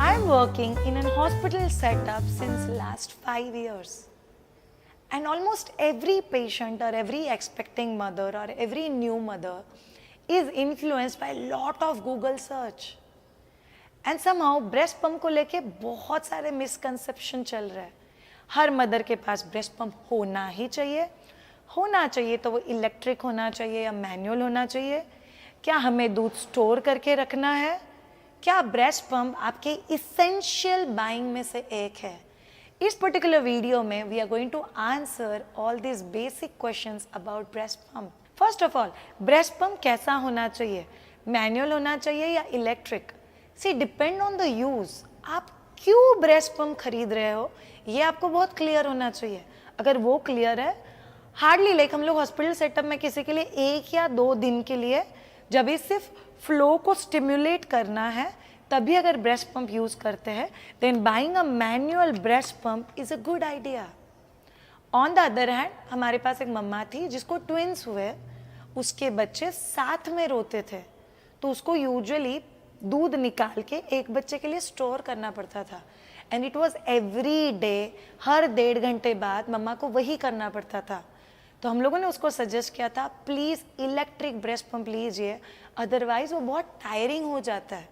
I'm working in an hospital setup since last 5 years. And almost every patient or every expecting mother or every new mother is influenced by a lot of Google search. And somehow breast pump को लेके बहुत सारे misconception चल रहे हैं. Her mother के पास breast pump होना चाहिए तो वो इलेक्ट्रिक होना चाहिए या मैनुअल होना चाहिए. क्या हमें दूध स्टोर करके रखना है? क्या ब्रेस्ट पंप आपके इसेंशियल बाइंग में से एक है? इस पर्टिकुलर वीडियो में we are going to answer all this basic questions about breast pump. First of all, breast pump कैसा होना चाहिए? मैनुअल होना चाहिए या electric? See depend on the use. आप क्यों ब्रेस्ट पंप खरीद रहे हो ये आपको बहुत क्लियर होना चाहिए. अगर वो क्लियर है, हार्डली लाइक हम लोग हॉस्पिटल सेटअप में किसी के लिए 1 या 2 दिन के लिए जब भी सिर्फ फ्लो को स्टिम्युलेट करना है तभी अगर ब्रेस्ट पंप यूज करते हैं, then buying a manual breast pump is a good idea. On the other hand, हमारे पास एक मम्मा थी जिसको ट्विंस हुए, उसके बच्चे साथ में रोते थे, तो उसको यूजुअली दूध निकाल के एक बच्चे के लिए स्टोर करना पड़ता था. And it was every day, हर 1.5 घंटे बाद मम्मा को वही करना पड़ता था. तो हम लोगों ने उसको सजेस्ट किया था प्लीज़ इलेक्ट्रिक ब्रेस्ट पंप लीजिए, अदरवाइज वो बहुत टायरिंग हो जाता है.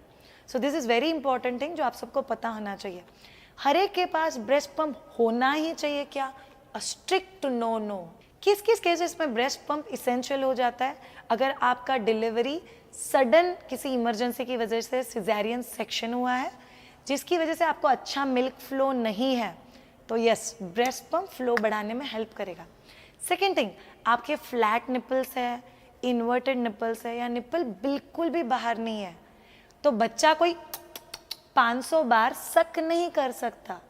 So this is very important thing जो आप सबको पता होना चाहिए. हर एक के पास ब्रेस्ट पंप होना ही चाहिए क्या? A strict no. किस किस केसेस में ब्रेस्ट पंप इसेंशियल हो जाता है? अगर आपका डिलीवरी सडन किसी इमरजेंसी की वजह से सिजेरियन सेक्शन हुआ है जिसकी वजह से आपको अच्छा मिल्क फ्लो नहीं है, तो यस, ब्रेस्ट पंप फ्लो बढ़ाने में हेल्प करेगा. सेकेंड थिंग, आपके फ्लैट निपल्स है, इन्वर्टेड निपल्स है या निपल बिल्कुल भी बाहर नहीं है, तो बच्चा कोई 500 बार सक नहीं कर सकता,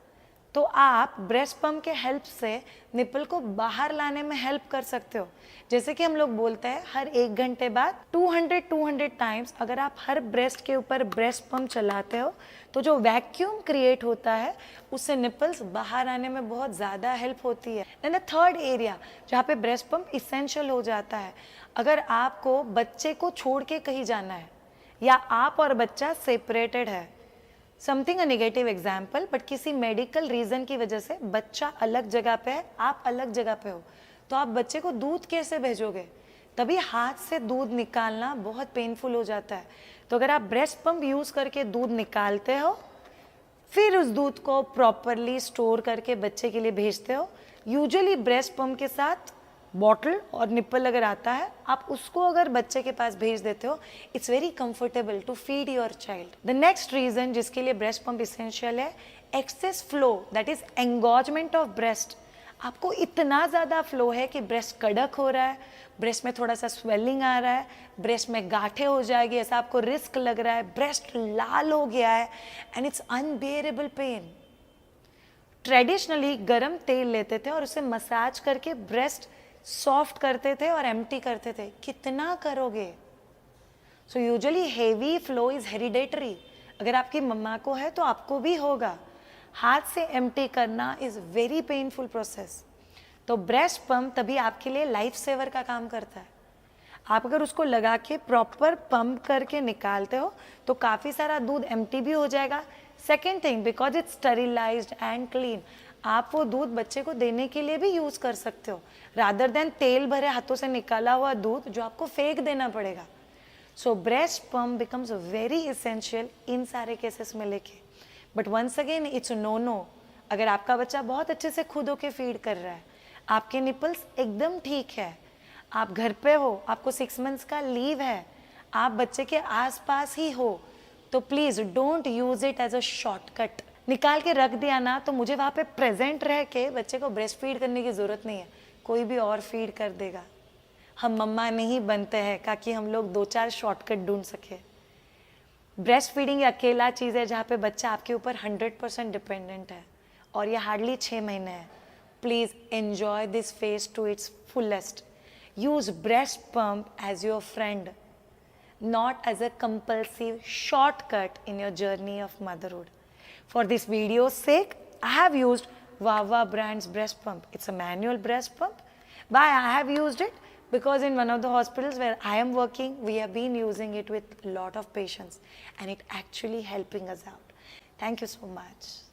तो आप ब्रेस्ट पंप के हेल्प से निपल को बाहर लाने में हेल्प कर सकते हो. जैसे कि हम लोग बोलते हैं हर 1 घंटे बाद 200 टाइम्स अगर आप हर ब्रेस्ट के ऊपर ब्रेस्ट पंप चलाते हो तो जो वैक्यूम क्रिएट होता है उससे निपल्स बाहर आने में बहुत ज़्यादा हेल्प होती है. देन द थर्ड एरिया जहाँ पे ब्रेस्ट पंप इसेंशियल हो जाता है, अगर आपको बच्चे को छोड़ के कहीं जाना है या आप और बच्चा सेपरेटेड है, something a negative example, but किसी मेडिकल रीजन की वजह से बच्चा अलग जगह पे है, आप अलग जगह पे हो, तो आप बच्चे को दूध कैसे भेजोगे? तभी हाथ से दूध निकालना बहुत पेनफुल हो जाता है. तो अगर आप ब्रेस्ट पंप यूज करके दूध निकालते हो, फिर उस दूध को प्रॉपरली स्टोर करके बच्चे के लिए भेजते हो, यूजुअली ब्रेस्ट पंप के साथ बॉटल और निप्पल अगर आता है, आप उसको अगर बच्चे के पास भेज देते हो, it's very comfortable to feed your child. The next reason जिसके लिए ब्रेस्ट पंप इसेंशियल है, excess flow, that is engorgement of breast. आपको इतना ज़्यादा फ्लो है कि ब्रेस्ट कड़क हो रहा है, ब्रेस्ट में थोड़ा सा स्वेलिंग आ रहा है, ब्रेस्ट में गांठें हो जाएगी, ऐसा आपको रिस्क लग रहा है, ब्रेस्ट लाल हो गया है and it's unbearable pain. Traditionally गरम तेल लेते थे और उसे मसाज करके ब्रेस्ट सॉफ्ट करते थे और एम्प्टी करते थे. कितना करोगे? So usually heavy flow is hereditary. अगर आपकी मम्मा को है तो आपको भी होगा. हाथ से एम्प्टी करना इज वेरी पेनफुल प्रोसेस. तो ब्रेस्ट पंप तभी आपके लिए लाइफ सेवर का काम करता है. आप अगर उसको लगा के प्रॉपर पंप करके निकालते हो तो काफ़ी सारा दूध एम्प्टी भी हो जाएगा. Second thing, because it's sterilised and clean, आप वो दूध बच्चे को देने के लिए भी यूज़ कर सकते हो, रादर देन तेल भरे हाथों से निकाला हुआ दूध जो आपको फेंक देना पड़ेगा. So breast pump becomes very essential in सारे केसेस में लेके. But once again it's no. अगर आपका बच्चा बहुत अच्छे से खुद होके फीड कर रहा है, आपके निपल्स एकदम ठीक है, आप घर पे हो, आपको 6 मंथ्स का लीव है, आप बच्चे के आसपास ही हो, तो please don't use it as a shortcut. निकाल के रख दिया ना तो मुझे वहाँ पे प्रेजेंट रह के बच्चे को ब्रेस्ट फीड करने की ज़रूरत नहीं है, कोई भी और फीड कर देगा. हम मम्मा नहीं बनते हैं ताकि हम लोग 2-4 शॉर्टकट ढूंढ सके. ब्रेस्ट फीडिंग ये अकेला चीज़ है जहाँ पे बच्चा आपके ऊपर 100% डिपेंडेंट है और ये हार्डली 6 महीने है. Please enjoy this phase to its fullest. Use breast pump as your friend, not as a compulsive shortcut in your journey of motherhood. For this video's sake, I have used Wawa brand's breast pump. It's a manual breast pump. Why I have used it? Because in one of the hospitals where I am working, we have been using it with a lot of patients and it actually helping us out. Thank you so much.